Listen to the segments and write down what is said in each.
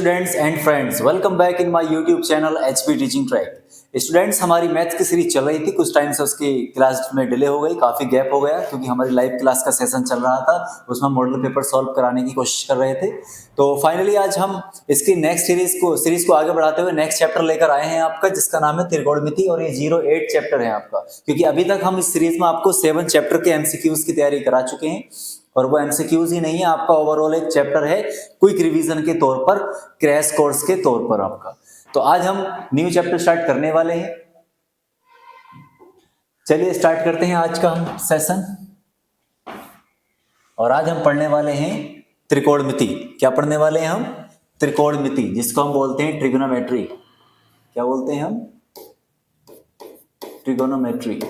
Students and friends, welcome back in my YouTube channel HP teaching track. Students, हमारी maths की series चल रही थी, कुछ टाइम से उसकी क्लास में डिले हो गई, काफ़ी गैप हो गया क्योंकि हमारी लाइव क्लास का सेशन चल रहा था, उसमें मॉडल पेपर सॉल्व कराने की कोशिश कर रहे थे। तो फाइनली आज हम इसकी नेक्स्ट सीरीज को आगे बढ़ाते हुए नेक्स्ट चैप्टर लेकर आए हैं आपका, जिसका नाम है त्रिकोणमिति, और ये 08 चैप्टर है आपका, क्योंकि अभी तक हम इस सीरीज में आपको 7 चैप्टर के एमसीक्यूज की तैयारी करा चुके हैं। और वो एमसीक्यूज ही नहीं है, आपका ओवरऑल एक चैप्टर है क्विक रिवीजन के तौर पर, क्रैश कोर्स के तौर पर आपका। तो आज हम न्यू चैप्टर स्टार्ट करने वाले हैं। चलिए स्टार्ट करते हैं आज का हम सेशन। और आज हम पढ़ने वाले हैं त्रिकोणमिति। क्या पढ़ने वाले हैं हम? त्रिकोणमिति, जिसको हम बोलते हैं ट्रिगोनोमेट्री। क्या बोलते हैं हम? ट्रिगोनोमेट्री।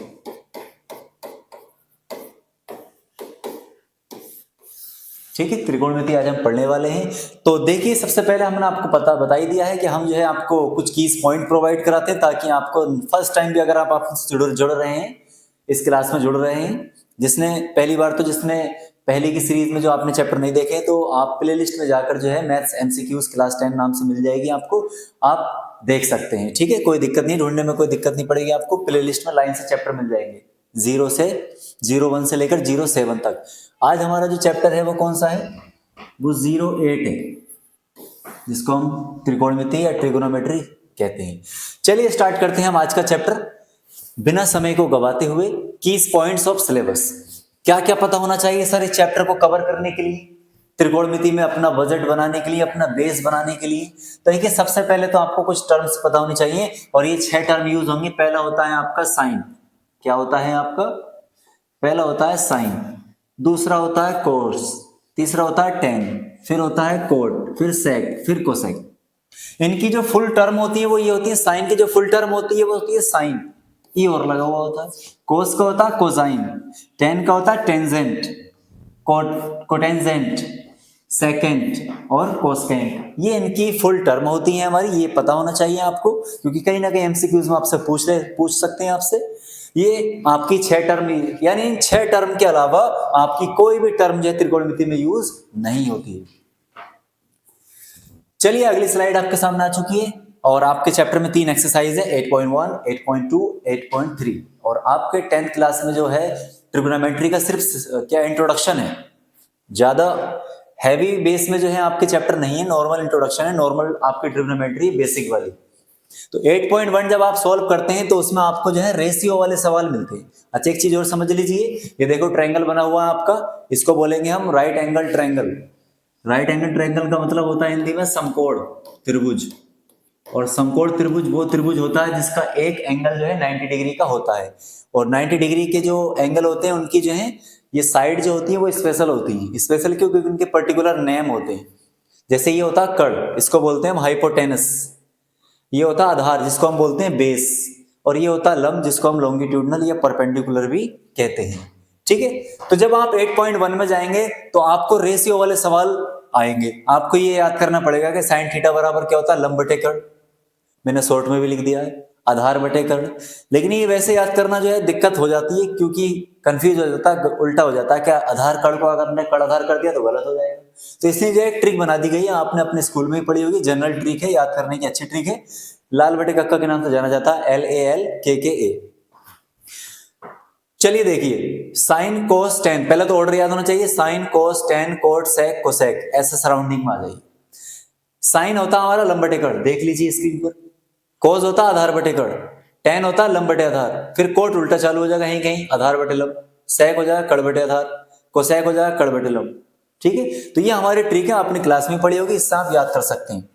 ठीक है, त्रिकोणमिति आज हम पढ़ने वाले हैं। तो देखिए, सबसे पहले हमने आपको बता ही दिया है कि हम जो है आपको कुछ कीज पॉइंट प्रोवाइड कराते हैं, ताकि आपको फर्स्ट टाइम भी अगर आप जुड़ रहे हैं, इस क्लास में जुड़ रहे हैं, जिसने पहले की सीरीज में जो आपने चैप्टर नहीं देखे, तो आप प्ले लिस्ट में जाकर जो है मैथ्स एमसीक्यूज क्लास 10 नाम से मिल जाएगी आपको, आप देख सकते हैं। ठीक है, कोई दिक्कत नहीं, ढूंढने में कोई दिक्कत नहीं पड़ेगी आपको, प्ले लिस्ट में लाइन से चैप्टर मिल जाएंगे 01 से लेकर 07 तक। आज हमारा जो चैप्टर है वो कौन सा है? वो 08 है, जिसको हम त्रिकोणमिति या ट्रिगोनोमेट्री कहते हैं। चलिए स्टार्ट करते हैं हम आज का चैप्टर बिना समय को गवाते हुए। कीज पॉइंट्स ऑफ सिलेबस, क्या क्या पता होना चाहिए सर इस चैप्टर को कवर करने के लिए, त्रिकोणमिति में अपना बजट बनाने के लिए, अपना बेस बनाने के लिए। तो देखिए, सबसे पहले तो आपको कुछ टर्म्स पता होनी चाहिए, और ये 6 टर्म यूज होंगे। पहला होता है आपका साइन। क्या होता है आपका? पहला होता है साइन, दूसरा होता है कोस, तीसरा होता है टेन, फिर होता है कोट, फिर सेक, फिर कोसेक। इनकी जो फुल टर्म होती है वो ये होती है, साइन की जो फुल टर्म होती है वो होती है साइन, ई और लगा हुआ होता है। कोस का होता है कोसाइन, टेन का होता है टेंजेंट, कोटेंजेंट, सेकेंड और कोसेकेंट। ये इनकी फुल टर्म होती है हमारी, ये पता होना चाहिए आपको, क्योंकि कहीं ना कहीं एमसीक्यूज में आपसे पूछ सकते हैं आपसे। ये आपकी 6 टर्म, यानी इन 6 टर्म के अलावा आपकी कोई भी टर्म जो है त्रिकोणमिति में यूज नहीं होती है। चलिए अगली स्लाइड आपके सामने आ चुकी है, और आपके चैप्टर में 3 एक्सरसाइज है, 8.1, 8.2, 8.3। और आपके 10th क्लास में जो है ट्रिगोनोमेट्री का सिर्फ क्या इंट्रोडक्शन है, ज्यादा हैवी बेस में जो है आपके चैप्टर नहीं है, नॉर्मल इंट्रोडक्शन है, नॉर्मल आपकी ट्रिगोनोमेट्री बेसिक वाली। तो 8.1 जब आप सॉल्व करते हैं तो उसमें आपको जो है रेशियो वाले सवाल मिलते हैं। अच्छा, एक चीज और समझ लीजिए, ये देखो ट्रायंगल बना हुआ है आपका, इसको बोलेंगे हम right angle triangle. Right angle triangle का मतलब होता है हिंदी में समकोण त्रिभुज। और समकोण त्रिभुज वो त्रिभुज होता है जिसका एक एंगल जो है 90 डिग्री का होता है। और 90 डिग्री के जो एंगल होते हैं उनकी जो है ये साइड जो होती है वो स्पेशल होती है। स्पेशल क्यों? क्योंकि उनके पर्टिकुलर नेम होते हैं। जैसे ये होता है कर्ण, इसको बोलते हैं हम हाइपोटेनस। ये होता है आधार, जिसको हम बोलते हैं बेस। और ये होता है लंब, जिसको हम लॉन्गिट्यूडनल या परपेंडिकुलर भी कहते हैं। ठीक है, तो जब आप 8.1 में जाएंगे तो आपको रेशियो वाले सवाल आएंगे। आपको ये याद करना पड़ेगा कि साइन थीटा बराबर क्या होता है? लंब बटे कर्ण। मैंने शॉर्ट में भी लिख दिया है, आधार बटे कर्ण। लेकिन ये वैसे याद करना जो है दिक्कत हो जाती है, क्योंकि कंफ्यूज हो जाता है, उल्टा हो जाता है। क्या आधार कर्ण को अगर हमने कर्ण आधार कर दिया तो गलत हो जाएगा। तो इसलिए जो एक ट्रिक बना दी गई है, आपने अपने स्कूल में ही पढ़ी होगी, जनरल ट्रिक है, याद करने की अच्छी ट्रिक है। लाल बटे कक्का के नाम से जाना जाता है, LALKKA। चलिए देखिए, साइन कोस टेन, पहले तो ऑर्डर याद होना चाहिए, sine cos tan cot sec cosec, ऐसे सराउंडिंग में आ जाइए। साइन होता है हमारा लंब बटे कर्ण, देख लीजिए स्क्रीन पर। कोस होता है आधार बटे कर्ण, टेन होता है लंब बटे आधार, फिर कोट उल्टा चालू हो जाएगा, कहीं कहीं आधार बटे लंब, सेक हो जाएगा कर्ण बटे आधार, कोसेक हो जाएगा कर्ण बटे लंब। ठीक है, तो ये हमारी ट्रिक है, आपने क्लास में पढ़ी होगी, इससे आप याद कर सकते हैं।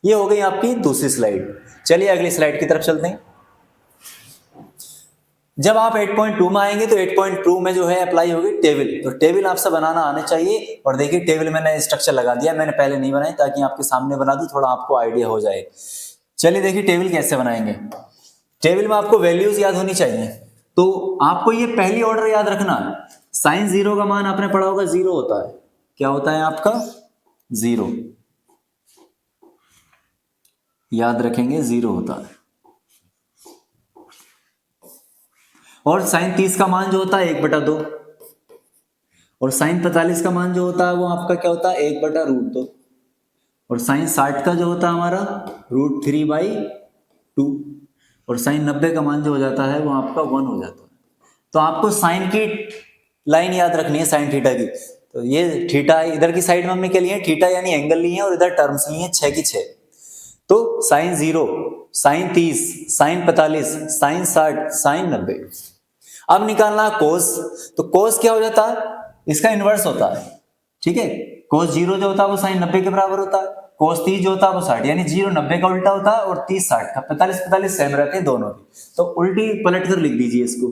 ये हो गई आपकी दूसरी स्लाइड। चलिए अगली स्लाइड की तरफ चलते हैं। जब आप 8.2 में आएंगे तो 8.2 में जो है अप्लाई होगी टेबल। तो टेबल आपसे बनाना आने चाहिए। और देखिए टेबल मैंने स्ट्रक्चर लगा दिया, मैंने पहले नहीं बनाई, ताकि आपके सामने बना दूं, थोड़ा आपको आइडिया हो जाए। चलिए देखिए टेबल कैसे बनाएंगे। टेबल में आपको वैल्यूज याद होनी चाहिए, तो आपको ये पहली ऑर्डर याद रखना है। साइन 0 का मान आपने पढ़ा होगा, 0 होता है। क्या होता है आपका? 0। याद रखेंगे, 0 होता है। और साइन 30 का मान जो होता है 1/2। और साइन 45 का मान जो होता है वो आपका क्या होता है? 1/√2। और साइन 60 का जो होता है हमारा √3/2, और साइन 90 का मान जो हो जाता है वो आपका 1 हो जाता है। तो आपको साइन की लाइन याद रखनी है साइन थीटा की। तो ये थीटा इधर की साइड में हमने क्या लिया है, थीटा यानी एंगल लिए हैं, और इधर टर्म्स लिए हैं 6 की 6। तो sine 0, sine 30, sine 45, sine 60, sine 90। अब निकालना कोस, तो कोस क्या हो जाता है, इसका इनवर्स होता है। ठीक है, कोस 0 जो होता है वो साइन 90 के बराबर होता है, कोस 30 जो होता है वो 60, यानी 0 90 का उल्टा होता है और 30 60 का, 45 45 सेम रहते हैं दोनों की। तो उल्टी पलट कर लिख दीजिए इसको,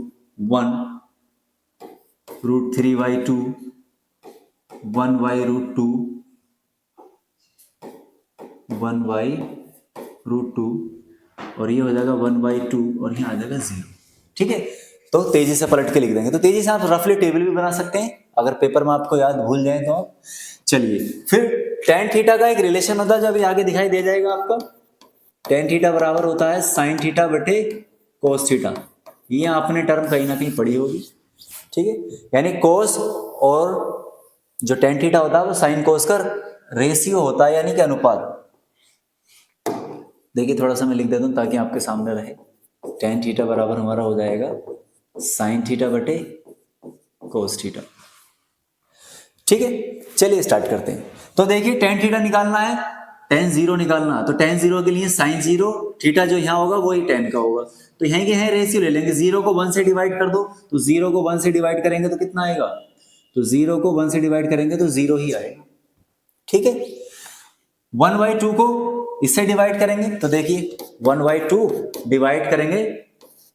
1√3/2, 1/√2, 1/√2, और ये हो जाएगा 1/2, और यहाँ आ जाएगा 0। ठीक है, तो तेजी से पलट के लिख देंगे। तो तेजी से आप रफली टेबल भी बना सकते हैं, अगर पेपर में आपको याद भूल जाए तो आप। चलिए, फिर tan थीटा का एक रिलेशन होता है जो अभी आगे दिखाई दे जाएगा आपका। tan थीटा बराबर होता है sin थीटा बटे cos थीटा। ये आपने टर्म कहीं ना कहीं पढ़ी होगी। ठीक है, यानी cos और जो tan थीटा होता है वो sin cos का रेशियो होता है, यानी कि अनुपात। देखिए थोड़ा सा मैं लिख देता हूँ ताकि आपके सामने रहे। tan थीटा बराबर हमारा हो जाएगा sin थीटा बटे cos थीटा। ठीक है, चलिए स्टार्ट करते हैं। तो देखिए tan थीटा निकालना है, tan 0 निकालना है, तो tan 0 के लिए sin 0 थीटा जो यहाँ होगा वही tan का होगा। तो यहाँ के यहाँ रेशियो ले लेंगे, 0 को 1 से डिवाइड कर दो, तो 0 को 1 से डिवाइड करेंगे तो कितना आएगा, तो 0 को 1 से डिवाइड करेंगे तो 0 ही आएगा। ठीक है, 1/2 को इससे डिवाइड करेंगे, तो देखिए 1/2 डिवाइड करेंगे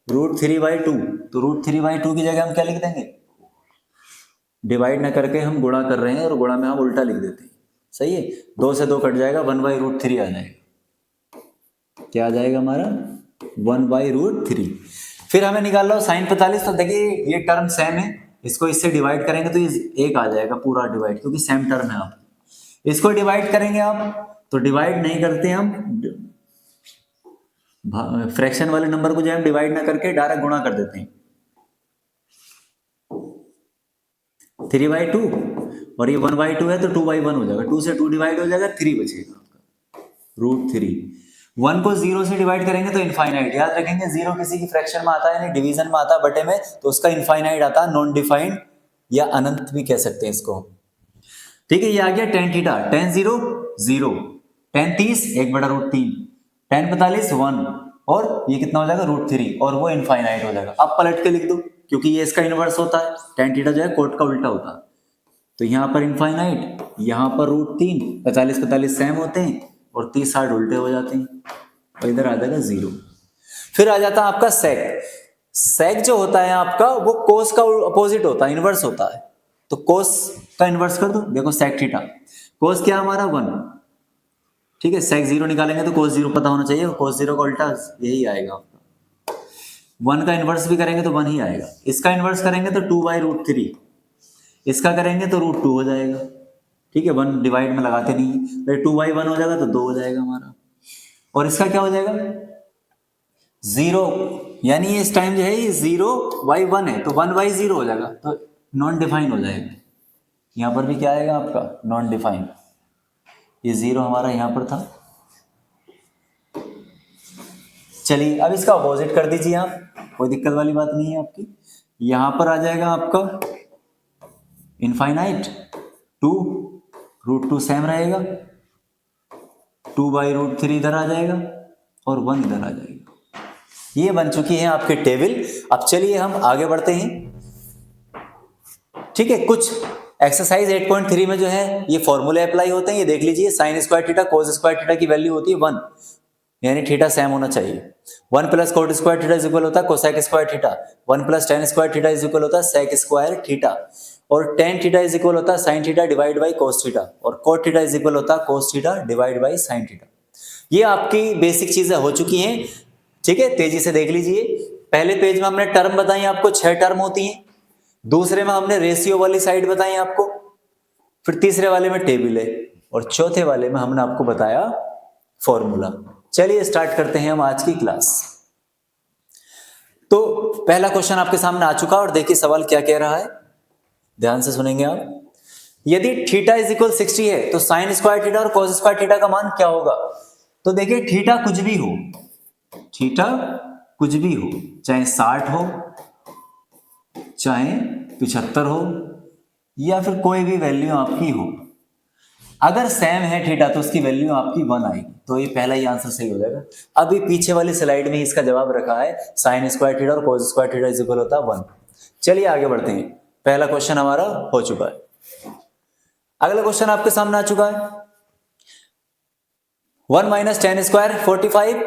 √3/2, तो √3/2 की जगह हम क्या लिख देंगे, डिवाइड ना करके हम गुणा कर रहे हैं और गुणा में हम उल्टा लिख देते हैं। सही है, 2 से 2 कट जाएगा, 1/√3 आ जाएगा। क्या आ जाएगा हमारा 1/√3। फिर हमें निकाल लो साइन 45, तो देखिए ये टर्म सेम है, इसको इससे डिवाइड करेंगे तो ये 1 आ जाएगा पूरा डिवाइड, क्योंकि सेम टर्म है। आप इसको डिवाइड करेंगे आप, तो डिवाइड नहीं करते हम, फ्रैक्शन वाले नंबर को जो हम डिवाइड ना करके डायरेक्ट गुणा कर देते हैं। 3/2 और ये 1/2 है तो 2/1 हो जाएगा, 2 से 2 डिवाइड हो जाएगा, 3 बचेगा आपका √3। 1 को 0 से डिवाइड करेंगे तो इनफाइनाइट, याद रखेंगे 0 किसी की फ्रैक्शन में आता है, यानी डिवीजन में आता है बटे में, तो उसका इनफाइनाइट आता है, नॉन डिफाइंड या अनंत भी कह सकते हैं इसको। ठीक है, ये आ गया tan theta, tan 0 0, tan 30 1/√3, tan 45 1, और ये कितना हो जाएगा √3, और वो इनफाइनाइट हो जाएगा। अब पलट के लिख दो, क्योंकि ये इसका इनवर्स होता है, tan थीटा जो है कोट का उल्टा होता है। तो यहाँ पर इनफाइनाइट, यहाँ पर √3, 45 45 सेम होते हैं और 30 60 उल्टे हो जाते हैं, और इधर आ जाएगा 0। फिर आ जाता है आपका सेक। सेक जो होता है आपका वो कोस का अपोजिट होता है, इनवर्स होता है। तो कोस का इनवर्स कर दो, देखो सेक थीटा, कोस क्या हमारा 1। ठीक है, सेक 0 निकालेंगे तो कोस 0 पता होना चाहिए, कोस 0 का उल्टा यही आएगा आपका। 1 का इनवर्स भी करेंगे तो 1 ही आएगा, इसका इनवर्स करेंगे तो 2/√3, इसका करेंगे तो √2 हो जाएगा। ठीक है, 1 डिवाइड में लगाते नहीं, तो 2/1 हो जाएगा तो 2 हो जाएगा हमारा, और इसका क्या हो जाएगा 0, यानी इस टाइम जो है ये 0/1 है, तो 1/0 हो जाएगा, तो नॉन डिफाइन हो जाएगा। यहां पर भी क्या आएगा आपका नॉन डिफाइन, ये 0 हमारा यहां पर था। चलिए अब इसका अपोजिट कर दीजिए आप, कोई दिक्कत वाली बात नहीं है आपकी। यहां पर आ जाएगा आपका इनफाइनाइट, 2 √2 सेम रहेगा, 2/√3 इधर आ जाएगा और 1 इधर आ जाएगा। ये बन चुकी है आपकी टेबल। अब चलिए हम आगे बढ़ते हैं। ठीक है, कुछ एक्सरसाइज 8.3 में जो है ये फॉर्मूले अप्लाई होते हैं, ये देख लीजिए। Sign square theta cos square theta की वैल्यू होती है 1, यानी थीटा सेम होना चाहिए। 1 plus coat square theta is equal होता है cosec square theta, 1 plus ten square theta is equal होता है सेक स्क्वायर थीटा, और tan थीटा इज इक्वल होता है sine theta divide by cos theta, और कोट थीटा इज इक्वल होता है cos theta divide by sine theta. ये आपकी बेसिक चीजें हो चुकी हैं। ठीक है, तेजी से देख लीजिए। पहले पेज में हमने टर्म बताई आपको, 6 टर्म होती हैं। दूसरे में हमने रेशियो वाली साइड बताई आपको, फिर तीसरे वाले में टेबल है, और चौथे वाले में हमने आपको बताया फॉर्मूला। चलिए स्टार्ट करते हैं हम आज की क्लास। तो पहला क्वेश्चन आपके सामने आ चुका, और देखिए सवाल क्या कह रहा है, ध्यान से सुनेंगे आप। यदि थीटा इज इक्वल 60 है तो साइन स्क्वायर थीटा और कॉस स्क्वायर थीटा का मान क्या होगा? तो देखिए थीटा कुछ भी हो, थीटा कुछ भी हो, चाहे 60 हो, चाहे 75 हो, या फिर कोई भी वैल्यू आपकी हो, अगर सेम है थीटा तो उसकी वैल्यू आपकी 1 आएगी। तो ये पहला ही आंसर सही हो जाएगा। अभी पीछे वाली स्लाइड में इसका जवाब रखा है, साइन स्क्वायर थीटा और cos square theta is equal होता है 1। चलिए आगे बढ़ते हैं, पहला क्वेश्चन हमारा हो चुका है। अगला क्वेश्चन आपके सामने आ चुका है, 1 माइनस टेन स्क्वायर 45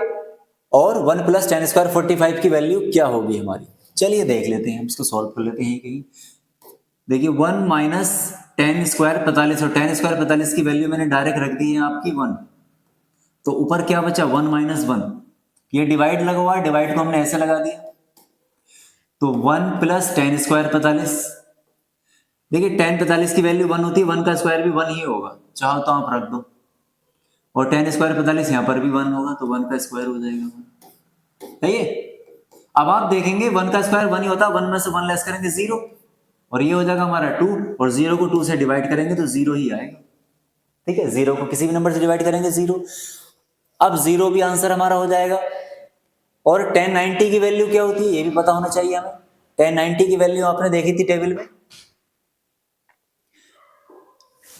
और 1 प्लस टेन स्क्वायर 45 की वैल्यू क्या होगी हमारी? चलिए देख लेते हैं, हम इसको सॉल्व कर लेते हैं कहीं। देखिए 1 माइनस टेन स्क्वायर 45 और टेन स्क्वायर 45 की वैल्यू मैंने डायरेक्ट रख दी है आपकी 1, तो ऊपर क्या बचा 1 माइनस 1, ये डिवाइड लगा हुआ है, डिवाइड को हमने ऐसे लगा दिया, तो 1 प्लस टेन स्क्वायर 45। देखिए टेन 45 की वैल्यू 1 होती है, 1 का स्क्वायर भी 1 ही होगा, चाहो तो आप रख दो, और टेन स्क्वायर 45 यहां पर भी 1 होगा, तो 1 का स्क्वायर हो जाएगा। सही है। अब आप देखेंगे 1 का स्क्वायर 1 ही होता है, 1 में से 1 लेस करेंगे 0, और ये हो जाएगा हमारा 2, और 0 को 2 से डिवाइड करेंगे तो 0 ही आएगा। ठीक है, 0 को किसी भी नंबर से डिवाइड करेंगे 0। अब 0 भी आंसर हमारा हो जाएगा। और 1090 की वैल्यू क्या होती है ये भी पता होना चाहिए हमें। 1090 की वैल्यू आपने देखी थी टेबल में,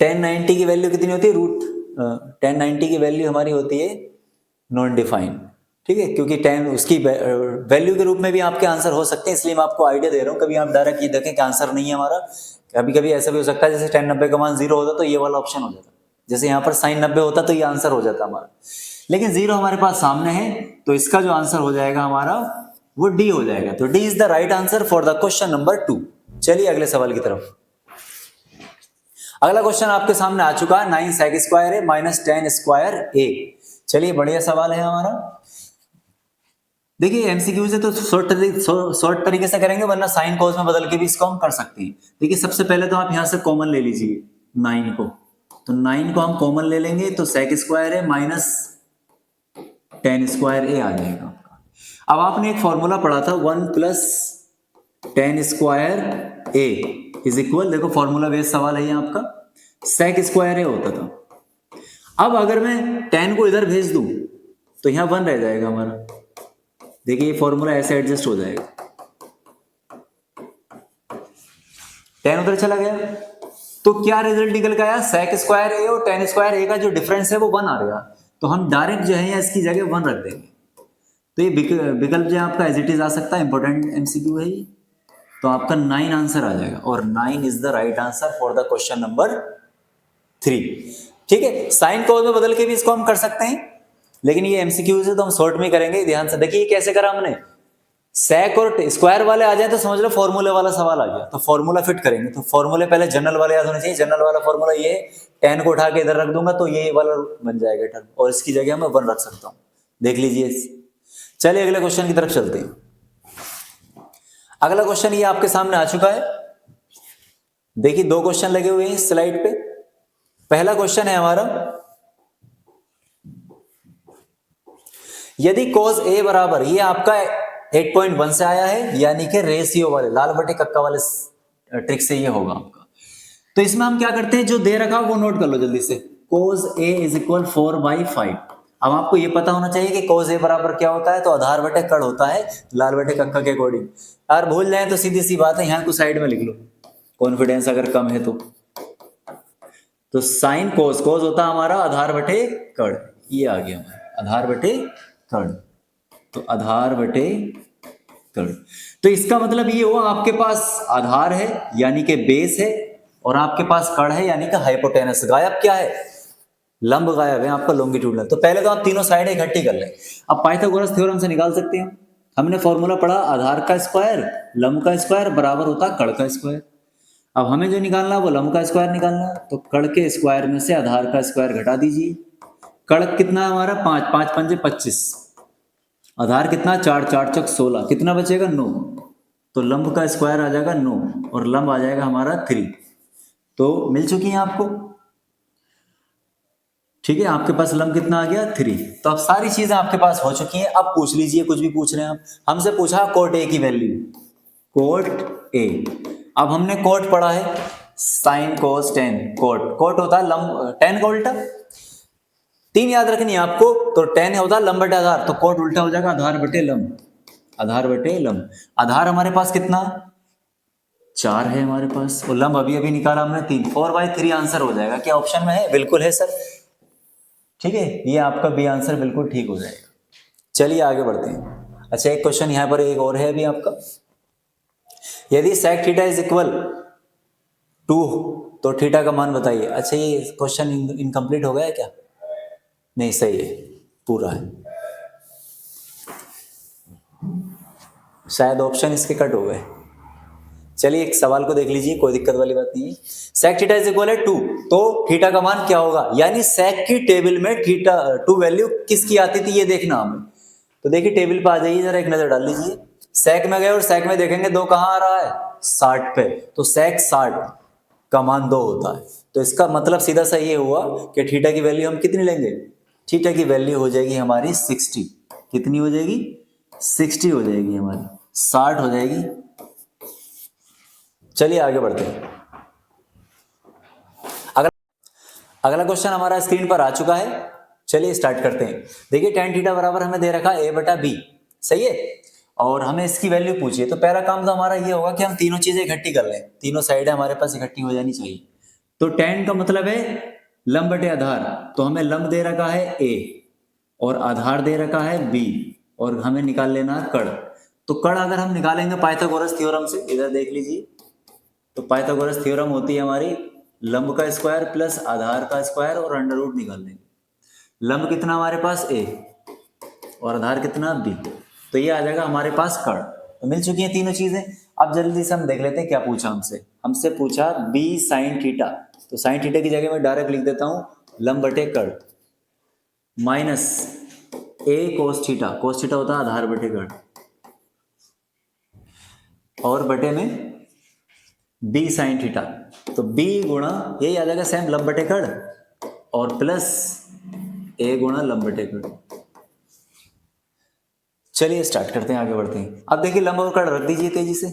1090 की वैल्यू कितनी होती है? रूट 1090 की वैल्यू हमारी होती है नॉन डिफाइंड। ठीक है, क्योंकि 10 उसकी वैल्यू के रूप में भी आपके आंसर हो सकते हैं, इसलिए मैं आपको आइडिया दे रहा हूँ। कभी आप डायरेक्ट ये देखें कि आंसर नहीं है हमारा, कभी कभी ऐसा भी हो सकता है जैसे 1090 का मान 0 होता तो ये वाला ऑप्शन हो जाता, जैसे यहाँ पर साइन 90 होता तो ये आंसर हो जाता हमारा, लेकिन 0 हमारे पास सामने है, तो इसका जो आंसर हो जाएगा हमारा वो डी हो जाएगा। तो D is the right answer for the question number 2। चलिए अगले सवाल की तरफ। अगला क्वेश्चन आपके सामने आ चुका है, 9 सेक स्क्वायर ए माइनस 10 स्क्वायर ए। चलिए बढ़िया सवाल है हमारा। देखिए एमसीक्यू से तो शॉर्ट तरीके से करेंगे, वरना साइन कॉस में बदल के भी इसको हम कर सकते हैं। देखिए सबसे पहले तो आप यहां से कॉमन ले लीजिए 9 को, तो 9 को हम कॉमन ले लेंगे तो सेक स्क्वायर ए माइनस 10 स्क्वायर ए आ जाएगा आपका। अब आपने एक फॉर्मूला पढ़ा था 1 plus 10 square A is equal, देखो फॉर्मूला बेस्ड सवाल है ये आपका, सेक स्क्वायर ए होता था। अब अगर मैं 10 को इधर भेज दूं तो यहां 1 रह जाएगा हमारा। देखिए ये फॉर्मूला ऐसे एडजस्ट हो जाएगा, 10 उधर चला गया, तो क्या रिजल्ट निकल के आया? सेक स्क्वायर ए और 10 स्क्वायर ए का जो डिफरेंस है वो 1 आ गया, तो हम डायरेक्ट जो है या इसकी जगह 1 रख देंगे। तो ये विकल्प जो है आपका एज इट इज आ सकता है, इंपॉर्टेंट एमसीक्यू है ये। तो आपका 9 आंसर आ जाएगा, और 9 is the right answer for the question number 3। ठीक है, साइन कॉस में बदल के भी इसको हम कर सकते हैं, लेकिन ये एमसीक्यू से तो हम शॉर्ट में करेंगे। ध्यान से देखिए कैसे करा हमने, सेक और स्क्वायर वाले आ जाए तो समझ लो फॉर्मूले वाला सवाल आ गया, तो फॉर्मूला फिट करेंगे। तो फॉर्मूले पहले जनरल वाले याद होने चाहिए। जनरल वाला फॉर्मूला ये है, 10 को उठा के इधर रख दूंगा तो ये वाला बन जाएगा टर्म, और इसकी जगह मैं 1 रख सकता हूं। देख लीजिए। चलिए अगले क्वेश्चन की तरफ चलते हैं। अगला क्वेश्चन ये आपके सामने आ चुका है। देखिए 2 क्वेश्चन लगे हुए हैं इस स्लाइड पे। पहला क्वेश्चन है हमारा, यदि cos a बराबर, ये आपका 8.1 से आया है, यानी कि रेशियो वाले लाल बटे कक्का वाले ट्रिक से ये होगा आपका। तो इसमें हम क्या करते हैं, जो दे रखा वो नोट कर लो जल्दी से। cos a is equal 4/5। अब आपको ये पता होना चाहिए कि cos a बराबर क्या होता है, तो आधार बटे कड़ होता है लाल बटे कक्का के अकॉर्डिंग। यार भूल जाए तो सीधी सी बात है, यहाँ को साइड में लिख लो, कॉन्फिडेंस अगर कम है तो साइन कोस होता है हमारा आधार बटे कड़, ये आ गया हमारा आधार बटे कड़, तो आधार बटे कड़। तो इसका मतलब ये हुआ आपके पास आधार है यानी कि बेस है, और आपके पास कड़ है यानी कि हाइपोटेनस। गायब क्या है? लंब गायब है आपका लॉन्गिट्यूडनल। तो पहले तो आप तीनों साइड इकट्ठी कर लें। अब पाइथागोरस थ्योरम से निकाल सकते हैं। हमने फॉर्मूला पढ़ा, आधार का स्क्वायर लंब का स्क्वायर बराबर होता है कड़ का स्क्वायर। अब हमें जो निकालना है वो लंब का स्क्वायर निकालना है, तो कड़ के स्क्वायर में से आधार का स्क्वायर घटा दीजिए। कड़ कितना है हमारा 5, 5 पंजे 25, आधार कितना 4, 4 चौक 16, कितना बचेगा 9, तो लंब का स्क्वायर आ जाएगा 9 और लंब आ जाएगा हमारा 3। तो मिल चुकी है आपको। ठीक है, आपके पास लंब कितना आ गया 3। तो अब सारी चीजें आपके पास हो चुकी हैं। अब पूछ लीजिए, कुछ भी पूछ रहे हैं आप। हमसे पूछा कोट ए की वैल्यू, कोट ए। अब हमने कोट पढ़ा है, sine cos tan, cot, cot होता है लंब, टेन का उल्टा। 3 याद रखनी है आपको, तो टेन होता है लंब बटे आधार, तो कोट उल्टा हो जाएगा आधार बटे लंब, आधार बटे लंब। आधार हमारे पास कितना 4 है हमारे पास, और लंब अभी अभी निकाला हमने 3, 4/3 आंसर हो जाएगा। क्या ऑप्शन में है? बिल्कुल है सर। ठीक है, ये आपका बी आंसर बिल्कुल ठीक हो जाएगा। चलिए आगे बढ़ते हैं। अच्छा, एक क्वेश्चन यहाँ पर एक और है अभी आपका, यदि सेक थीटा इज इक्वल 2 तो थीटा का मान बताइए। अच्छा, ये क्वेश्चन इनकम्प्लीट हो गया है क्या? नहीं, सही है, पूरा है, शायद ऑप्शन इसके कट हो गए। चलिए एक सवाल को देख लीजिए, कोई दिक्कत वाली बात नहीं है। सेक थीटा इज इक्वल है 2, तो थीटा का मान क्या होगा? यानी सेक की टेबल में थीटा 2 वैल्यू किसकी आती थी ये देखना हमें। तो देखिए टेबल पे आ जाइए, जरा एक नजर डाल लीजिए। सेक में गए और सेक में देखेंगे 2 कहां आ रहा है? 60 पे, तो सेक 60 का मान 2 होता है। तो इसका मतलब सीधा सा ये हुआ कि थीटा की वैल्यू हम कितनी लेंगे? थीटा की वैल्यू हो जाएगी हमारी 60। कितनी हो जाएगी? 60 हो जाएगी हमारी, 60 हो जाएगी। चलिए आगे बढ़ते हैं। अगला अगला क्वेश्चन हमारा स्क्रीन पर आ चुका है, चलिए स्टार्ट करते हैं। देखिए tan थीटा बराबर हमें दे रखा a बटा b, सही है, और हमें इसकी वैल्यू पूछिए। तो पहला काम तो हमारा ये होगा कि हम तीनों चीजें इकट्ठी कर लें, तीनों साइडें हमारे पास इकट्ठी हो जानी चाहिए। तो tan का मतलब है लंब बटे आधार, तो हमें लंब दे रखा है a और आधार दे रखा है b, और हमें निकाल लेना है कड़। तो कड़ अगर हम निकालेंगे पाइथागोरस थ्योरम से, इधर देख लीजिए, तो पाइथागोरस थ्योरम होती है हमारी लंब का स्क्वायर प्लस आधार का स्क्वायर और अंडर रूट निकाल लेंगे। लंब कितना हमारे पास a और आधार कितना b, तो ये आ जाएगा हमारे पास कड़। तो मिल चुकी हैं तीनों चीजें। अब जल्दी से हम देख लेते हैं क्या पूछा हमसे। हमसे पूछा b साइन थीटा, तो साइन थीटा की जगह मैं डायरेक्ट लिख देता हूं लंब बटे कड़, minus a cos theta, cos theta होता है आधार बटे कड़, और बटे में b साइन थीटा, तो b गुणा यही आ जाएगा सेम लंब बटे कड़, और प्लस a गुणा लंब बटे कड़। चलिए स्टार्ट करते हैं, आगे बढ़ते हैं। अब देखिए लंब और कड़ रख दीजिए तेजी से,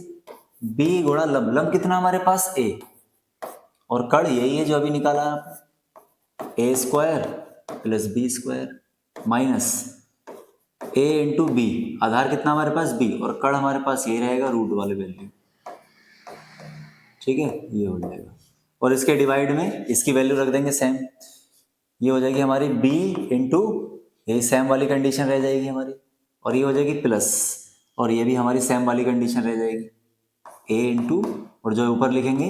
b गुणा लंब, लंब कितना हमारे पास a, और कड़ यही है जो अभी निकाला आपने, a square plus b square minus a into B, आधार कितना हमारे पास b, और कड़ हमारे पास ये रहेगा रूट वाले वैल्यू। ठीक है, ये हो जाएगा, और इसके डिवाइड में इसकी वैल्यू रख देंगे सेम, ये हो जाएगी हमारी b इंटू, ये सेम वाली कंडीशन रह जाएगी हमारी, और ये हो जाएगी प्लस, और ये भी हमारी सेम वाली कंडीशन रह जाएगी, a इंटू, और जो ऊपर लिखेंगे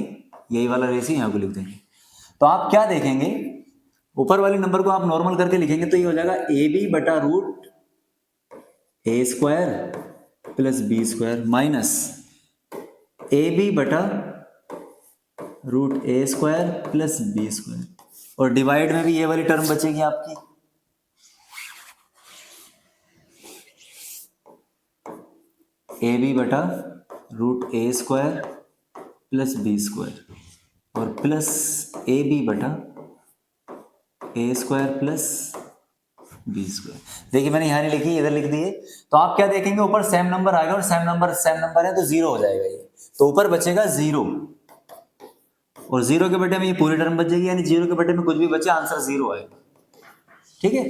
यही वाला रेशियो यहाँ को लिख देंगे। तो आप क्या देखेंगे, ऊपर वाले नंबर को आप नॉर्मल करके लिखेंगे तो ये हो जाएगा ए बी बटा root A square plus B square minus A B बटा root A square plus B square, और डिवाइड में भी ये वाली टर्म बचेगी आपकी, ए बी बटा root A square plus B square, और प्लस ए बी बटा A square plus B square. देखिए मैंने यहाँ नहीं लिखी, इधर लिख दिए। तो आप क्या देखेंगे, ऊपर सेम नंबर आ गया, और सेम नंबर है तो जीरो हो जाएगा ये, तो ऊपर बचेगा जीरो, और जीरो के बटे में ये पूरी टर्म बच जाएगी, यानी जीरो के बटे में कुछ भी बचे आंसर जीरो आएगा। ठीक है,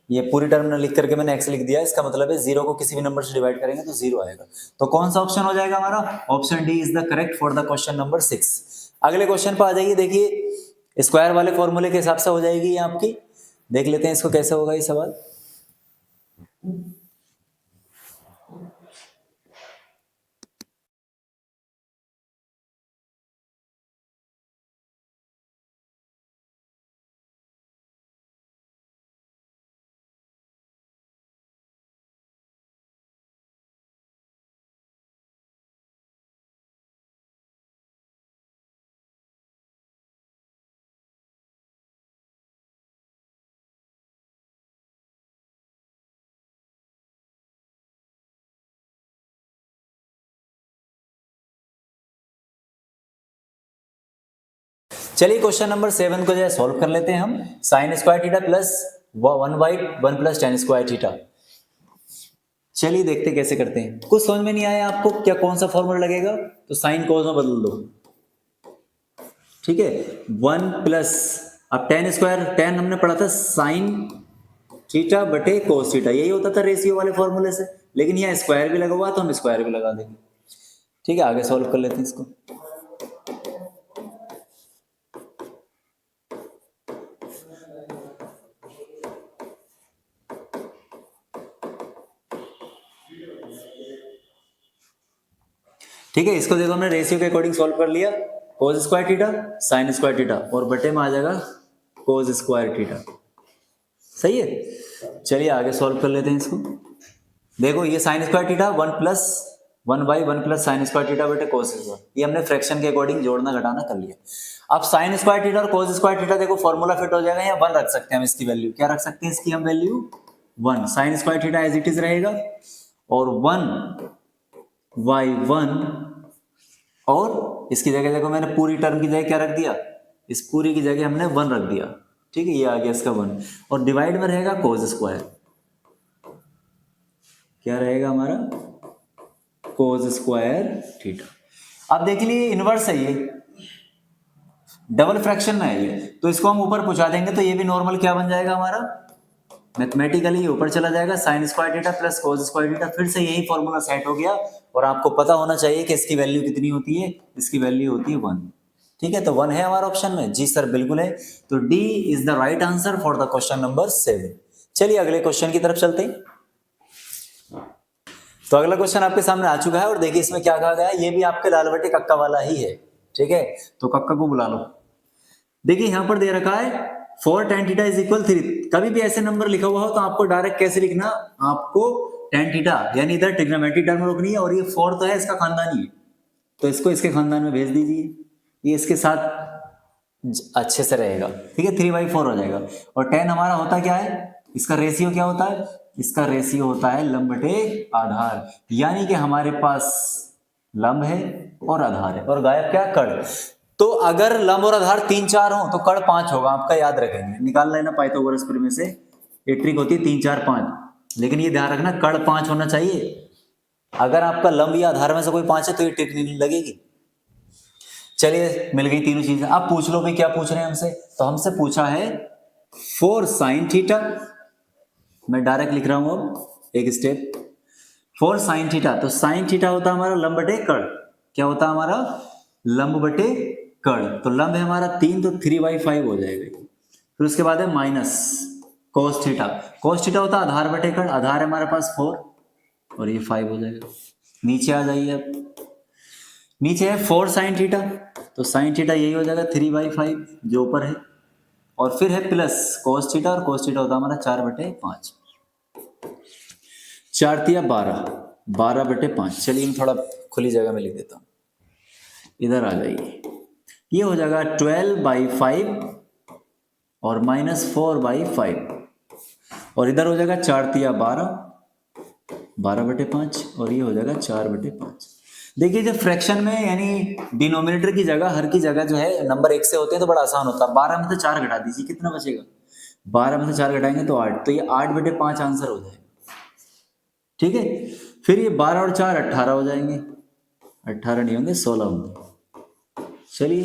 ये पूरी टर्म न लिख करके मैंने एक्स लिख दिया, इसका मतलब है जीरो को किसी भी नंबर से डिवाइड करेंगे तो जीरो आएगा। तो कौन सा ऑप्शन हो जाएगा हमारा? Option D is the correct for the question number 6। अगले क्वेश्चन पर आ जाइए। देखिए स्क्वायर वाले फॉर्मूले के हिसाब से हो जाएगी ये आपकी, देख लेते हैं इसको कैसे होगा ये सवाल। चलिए क्वेश्चन नंबर 7 को जो है सॉल्व कर लेते हैं हम। Sign square theta plus 1/1 plus tan square theta. चलिए देखते कैसे करते हैं। कुछ समझ में नहीं आया आपको क्या कौन सा फॉर्मूला लगेगा, तो साइन कोस में बदल दो। ठीक है। 1 प्लस, अब टेन स्क्वायर, टेन हमने पढ़ा था साइन थीटा बटे कोस थीटा, यही होता था रेशियो वाले फॉर्मूले से, लेकिन यहाँ स्क्वायर भी लगा हुआ है तो हम स्क्वायर भी लगा देंगे। ठीक है, आगे सॉल्व कर लेते हैं इसको। ठीक है, इसको देखो हमने रेशियो के अकॉर्डिंग सॉल्व कर लिया। Cos square theta sine square theta और बटे में आ जाएगा कोस स्क्वायर थीटा। सही है, चलिए आगे सॉल्व कर लेते हैं इसको। देखो ये sign square theta 1 plus sign square theta बटे कोस स्क्वायर, ये हमने फ्रैक्शन के अकॉर्डिंग जोड़ना घटाना कर लिया। अब साइन स्क्वायर थीटा और कोस स्क्वायर थीटा देखो फॉर्मूला फिट हो जाएगा, या 1 रख सकते हैं हम इसकी वैल्यू। क्या रख सकते हैं इसकी हम value? 1। Sine square theta as it is रहेगा और 1/1, और इसकी जगह देखो मैंने पूरी टर्म की जगह क्या रख दिया, इस पूरी की जगह हमने 1 रख दिया। ठीक है, ये आ गया इसका 1, और डिवाइड में रहेगा कोस स्क्वायर। क्या रहेगा हमारा? Cos square theta. अब देख लिए इनवर्स है, ये डबल फ्रैक्शन में है ये, तो इसको हम ऊपर पहुंचा देंगे तो ये भी नॉर्मल क्या बन जाएगा हमारा, मैथमेटिकली ये ऊपर चला जाएगा। Sign square theta plus cos square theta, फिर से यही फॉर्मूला सेट हो गया। और आपको पता होना चाहिए कि इसकी वैल्यू कितनी होती है, इसकी वैल्यू होती है 1। ठीक है, तो 1 है हमारा ऑप्शन में। जी सर बिल्कुल है, तो D is the right answer for the question number 7। चलिए अगले क्वेश्चन की तरफ चलते हैं। तो अगला क्वेश्चन आपके सामने आ चुका है और देखिए इसमें क्या कहा गया है, ये भी आपके लाल बटे कक्का वाला ही है। ठीक है, तो कक्का को बुला लो। देखिए यहां पर दे रखा है 4 tan थीटा इज इक्वल 3। कभी भी ऐसे नंबर लिखा हुआ हो तो आपको डायरेक्ट कैसे लिखना, आपको tan थीटा यानी इधर ट्रिग्नोमेट्री टर्म रोकनी है, और ये 4 तो है इसका खानदानी है, तो इसको इसके खानदान में भेज दीजिए, ये इसके साथ अच्छे से रहेगा। ठीक है, 3/4 हो जाएगा। और tan हमारा होता क्या है, इसका रेशियो क्या होता है, इसका रेशियो होता है लंब बटे आधार, यानी कि हमारे पास लंब है और आधार है और गायब क्या, कड़। तो अगर लंब और आधार 3, 4 हो तो कड़ 5 होगा, आपका याद रखेंगे, निकाल लेना पाइथागोरस प्रमेय से। ये ट्रिक होती है 3, 4, 5, लेकिन ये ध्यान रखना कड़ 5 होना चाहिए। अगर आपका लंब या आधार में से कोई 5 है तो ये ट्रिक नहीं लगेगी। चलिए मिल गई तीनों चीजें। अब पूछ लो भाई क्या पूछ रहे हैं हमसे, तो हमसे पूछा है 4 sin थीटा, मैं डायरेक्ट लिख रहा हूं अब एक स्टेप। 4 sin थीटा, तो sin थीटा होता है हमारा लंब बटे कड़। क्या होता है हमारा, लंब बटे कड़। तो लंब है हमारा 3, तो 3/5 हो जाएगा। फिर उसके बाद है minus cos theta. cos theta होता है आधार बटे कड़, आधार है हमारे पास 4 और ये 5 हो जाएगा। नीचे आ जाइए, अब नीचे है 4 sin थीटा, तो sin थीटा यही हो जाएगा 3/5 जो ऊपर है, और फिर है प्लस cos थीटा, और cos थीटा होता है हमारा 4/5। 4 तिया 12, 12/5। चलिए मैं थोड़ा खुली जगह में लिख देता हूं, इधर आ जाइए। ये हो जाएगा 12/5 और -4/5, और इधर हो जाएगा 4 तिया 12, 12/5, और ये हो जाएगा 4/5। देखिए जब फ्रैक्शन में यानी डिनोमिनेटर की जगह, हर की जगह जो है नंबर 1 से होते हैं तो बड़ा आसान होता है। 12 में से 4 घटा दीजिए, कितना बचेगा, 12 में से 4 घटाएंगे तो 8, तो ये 8/5 आंसर हो जाएगा। ठीक है, फिर ये 12 और 4 18 हो जाएंगे, 18 नहीं होंगे 16 होंगे। चलिए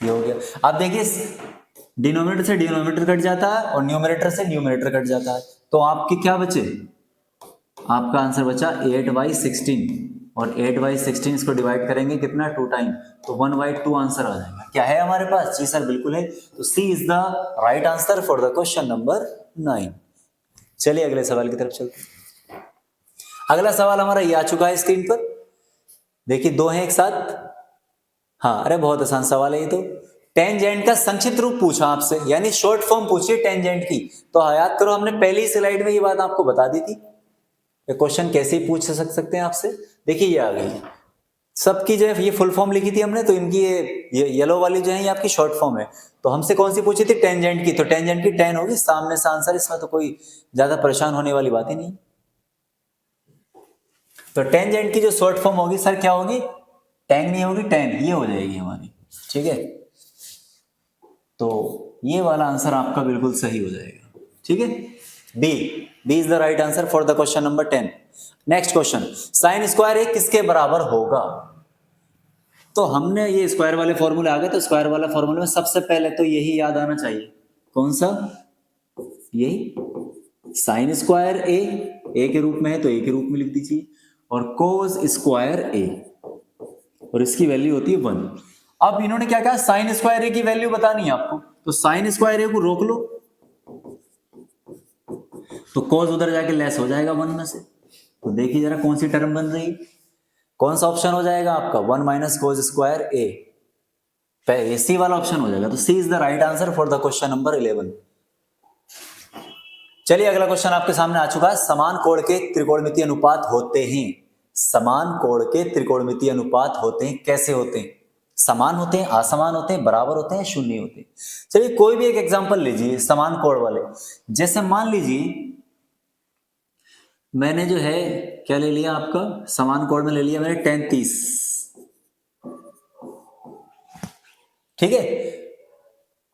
ये हो गया। अब देखिए डिनोमिनेटर से डिनोमिनेटर कट जाता है और न्यूमरेटर से न्यूमरेटर कट जाता है, तो आपके क्या बचे, आपका आंसर बचा 8/16, और 8/16 इसको डिवाइड करेंगे कितना, 2 टाइम, तो 1/2 आंसर आ जाएगा। क्या है हमारे पास, जी सर बिल्कुल है। तो C is the right answer for the question number 9। चलिए अगले सवाल की तरफ चलते हैं। अगला सवाल हमारा ये आ चुका है स्क्रीन पर, देखिए 2 हैं एक साथ। हाँ अरे बहुत आसान सवाल है ये तो। टेंजेंट का संक्षिप्त रूप पूछा आपसे, यानी शॉर्ट फॉर्म पूछिए टेंजेंट की, तो याद करो हमने पहली स्लाइड में ये बात आपको बता दी थी, ये क्वेश्चन कैसे ही पूछ सकते हैं आपसे। देखिए ये आ गई, सबकी जो है ये फुल फॉर्म लिखी थी हमने, तो इनकी ये येलो वाली जो है ये आपकी शॉर्ट फॉर्म है। तो हमसे कौन सी पूछी थी, टेंजेंट की, तो टेंजेंट की 10 होगी सामने से आंसर, इसमें तो कोई ज्यादा परेशान होने वाली बात ही नहीं। तो टेंजेंट की जो शॉर्ट फॉर्म होगी सर क्या होगी, टेन नहीं होगी, 10 ये हो जाएगी हमारी। ठीक है, तो ये वाला आंसर आपका बिल्कुल सही हो जाएगा। ठीक है, B is the right answer for the question number 10। Next question, sine square 1 किसके बराबर होगा, तो तो हमने ये स्क्वायर वाले फॉर्मूले आ गए, तो स्क्वायर वाला फॉर्मूले में सबसे पहले तो यही याद आना चाहिए, कौन सा, यही साइन स्क्वायर ए के रूप में है तो ए के रूप में लिख दीजिए, और कोस स्क्वायर ए, और इसकी वैल्यू होती है 1। अब इन्होंने क्या कहा, साइन स्क्वायर ए की वैल्यू बतानी है आपको, तो साइन स्क्वायर ए को रोक लो, तो कोस उधर जाके लेस हो जाएगा 1 में से। तो देखिए जरा कौन सी टर्म बन रही है, कौन सा ऑप्शन हो जाएगा आपका, 1 माइनस कोस स्क्वायर ए, सी वाला ऑप्शन हो जाएगा। तो C is the right answer for the question number 11। चलिए अगला क्वेश्चन आपके सामने आ चुका है, समान कोण के त्रिकोणमितीय अनुपात होते हैं, समान कोण के त्रिकोणमितीय अनुपात होते हैं, कैसे होते हैं, समान होते हैं, असमान होते हैं, बराबर होते हैं, शून्य होते हैं। चलिए कोई भी एक एग्जांपल लीजिए समान कोण वाले, जैसे मान लीजिए मैंने जो है क्या ले लिया आपका, समान कोण में ले लिया मैंने tan 30, ठीक है,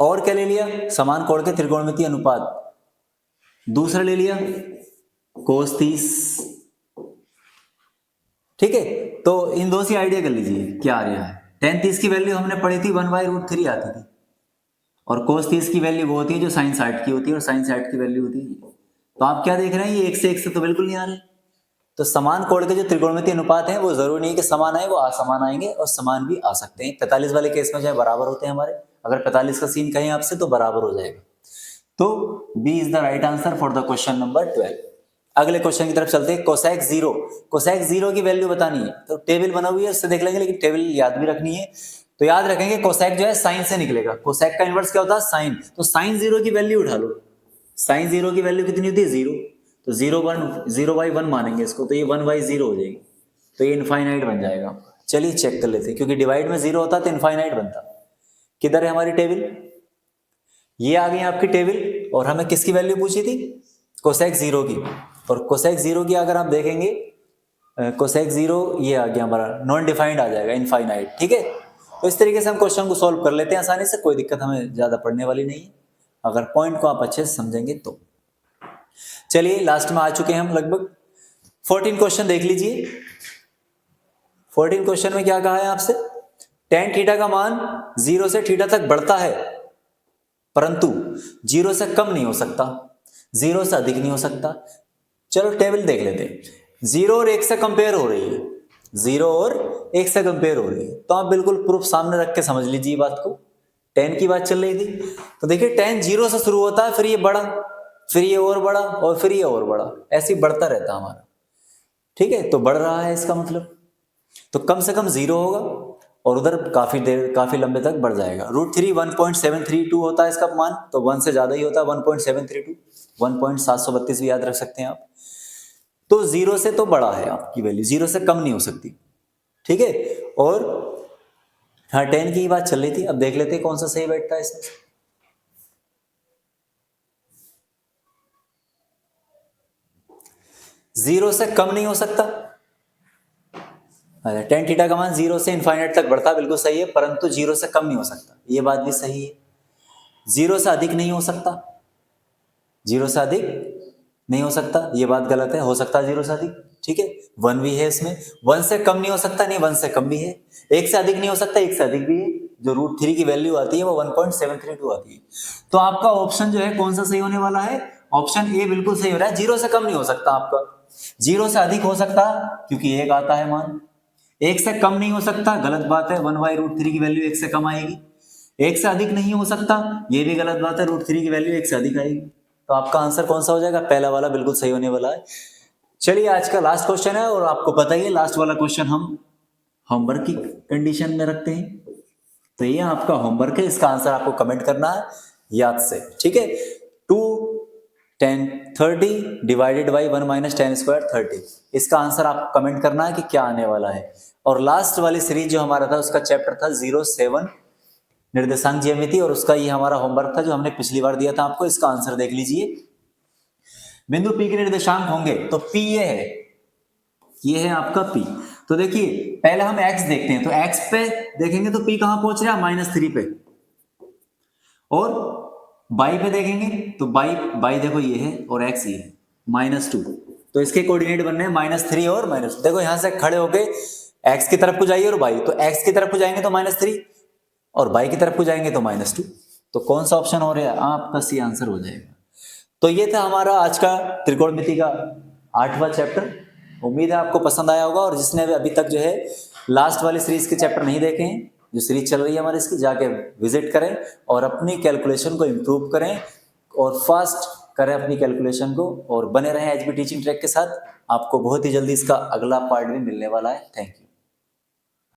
और क्या ले लिया, समान कोण के त्रिकोणमितीय अनुपात, दूसरा ले लिया cos 30, ठीक है। तो इन दो से आइडिया कर लीजिए क्या आ रहा है, tan 30 की वैल्यू हमने पढ़ी थी 1/√3 आती थी, और cos 30 की वैल्यू वो होती है जो sin 60 की होती है, और sin 60 की वैल्यू होती है। तो आप क्या देख रहे हैं, ये एक से तो बिल्कुल नहीं आ रहे। तो समान कोण के जो त्रिकोणमितीय अनुपात हैं वो जरूरी नहीं है कि समान आए, वो असमान आएंगे और समान भी आ सकते हैं। 45 वाले केस में जो है बराबर होते हैं हमारे, अगर 45 का सीन कहें आपसे तो बराबर हो जाएगा। तो B is the right answer for the question number 12। अगले क्वेश्चन की तरफ चलते हैं, कोसेक जीरो, कोसेक जीरो की वैल्यू बतानी है, तो टेबल बना हुई है उससे देख लेंगे, लेकिन टेबल याद भी रखनी है। तो याद रखेंगे कोसेक जो है साइन से निकलेगा, कोसेक का इनवर्स क्या होता है, साइन। तो साइन जीरो की वैल्यू उठा लो, साइन जीरो की वैल्यू कितनी होती है, 0, तो 0/1 मानेंगे इसको, तो ये 1/0 हो जाएगी, तो ये इनफाइनाइट बन जाएगा। चलिए चेक कर लेते हैं, क्योंकि डिवाइड में 0 होता तो इनफाइनाइट बनता। किधर है हमारी टेबल, ये आ गई आपकी टेबल, और हमें किसकी वैल्यू पूछी थी, कोसेक जीरो की, और कोसेक जीरो की अगर आप देखेंगे कोसेक जीरो ये आ गया हमारा नॉन डिफाइंड आ जाएगा, इनफाइनाइट, ठीक है। तो इस तरीके से हम क्वेश्चन को सॉल्व कर लेते हैं आसानी से, कोई दिक्कत हमें ज्यादा पड़ने वाली नहीं है अगर पॉइंट को आप अच्छे से समझेंगे तो। चलिए लास्ट में आ चुके हैं हम, लगभग 14 क्वेश्चन देख लीजिए। 14 क्वेश्चन में क्या कहा है आपसे, tan थीटा का मान 0 से थीटा तक बढ़ता है, परंतु 0 से कम नहीं हो सकता, 0 से अधिक नहीं हो सकता। चलो टेबल देख लेते हैं, 0 और 1 से कंपेयर हो रही है, 0 और 1 से कंपेयर हो रही है, तो आप बिल्कुल प्रूफ सामने रख के समझ लीजिए बात को। tan की बात चल रही थी, तो देखिए tan 0 से शुरू होता है, फिर ये बढ़ा, फिर ये और बढ़ा, और फिर ये और बढ़ा, ऐसे ही बढ़ता रहता हमारा, ठीक है। तो बढ़ रहा है इसका मतलब, तो कम से कम 0 होगा और उधर काफी लंबे तक बढ़ जाएगा। √3 1.732 होता है इसका मान, तो 1 से ज्यादा ही होता है, 1.732, 1.732 भी याद रख सकते हैं आप। तो 0 से तो बड़ा है आपकी वैल्यू, 0 से कम नहीं हो सकती, ठीक है। और हाँ tan की बात चल रही थी, अब देख लेते हैं कौन सा सही बैठता है इसमें। 0 से कम नहीं हो सकता, tan थीटा का मान 0 से इनफाइनाइट तक बढ़ता, बिल्कुल सही है, परंतु 0 से कम नहीं हो सकता, ये बात भी सही है। 0 से अधिक नहीं हो सकता, 0 से अधिक नहीं हो सकता, ये बात गलत है, हो सकता है 0 से अधिक, ठीक है। 1 भी है इसमें, 1 से कम नहीं हो सकता, नहीं 1 से कम भी है, 1 से अधिक नहीं हो सकता, 1 से अधिक भी है, जो √3 की वैल्यू आती है वो 1.732 आती है। तो आपका ऑप्शन जो है कौन सा सही होने वाला है, ऑप्शन ए बिल्कुल सही हो रहा है। 0 से कम नहीं हो सकता आपका, 0 से अधिक हो सकता क्योंकि 1 आता है मान, 1 से कम नहीं हो सकता, गलत बात है, 1/√3 की वैल्यू 1 से कम आएगी। 1 से अधिक नहीं हो सकता, ये भी गलत बात है, √3 की वैल्यू 1 से अधिक आएगी। तो आपका आंसर कौन सा हो जाएगा, पहला वाला बिल्कुल सही होने वाला है। चलिए आज का लास्ट क्वेश्चन है, और आपको पता ही है लास्ट वाला क्वेश्चन हम होमवर्क की कंडीशन में रखते हैं, तो ये आपका होमवर्क है, इसका आंसर आपको कमेंट करना है याद से, ठीक है। 2 tan 30 divided by 1 minus tan square 30, इसका आंसर आपको कमेंट करना है कि क्या आने वाला है। और लास्ट वाली सीरीज जो हमारा था उसका चैप्टर था 07 निर्देशांक ज्यामिति, और उसका ये हमारा होमवर्क था जो हमने पिछली बार दिया था आपको। इसका आंसर देख लीजिए, बिंदु P के निर्देशांक होंगे, तो P ये है आपका P। तो देखिए पहले हम x देखते हैं, तो x पे देखेंगे तो P कहां पहुंच रहा है, -3 पे, और y पे देखेंगे तो y देखो ये है, और x ये है -2, तो इसके कोऑर्डिनेट बनने हैं -3 और -2। देखो यहां से खड़े होके एक्स की तरफ को जाइए और वाई, तो एक्स की तरफ को जाएंगे तो -3 और वाई की तरफ को जाएंगे तो -2। तो कौन सा ऑप्शन हो रहा है? आपका सी आंसर हो जाएगा। तो ये था हमारा आज का त्रिकोणमिति का 8वां चैप्टर। उम्मीद है आपको पसंद आया होगा, और जिसने अभी तक जो है लास्ट वाली सीरीज के चैप्टर नहीं देखे हैं, जो सीरीज चल रही है हमारी, इसकी जाके विजिट करें और अपनी कैलकुलेशन को इम्प्रूव करें और फास्ट करें अपनी कैलकुलेशन को, और बने रहें एचबी टीचिंग ट्रैक के साथ। आपको बहुत ही जल्दी इसका अगला पार्ट भी मिलने वाला है। Thank you.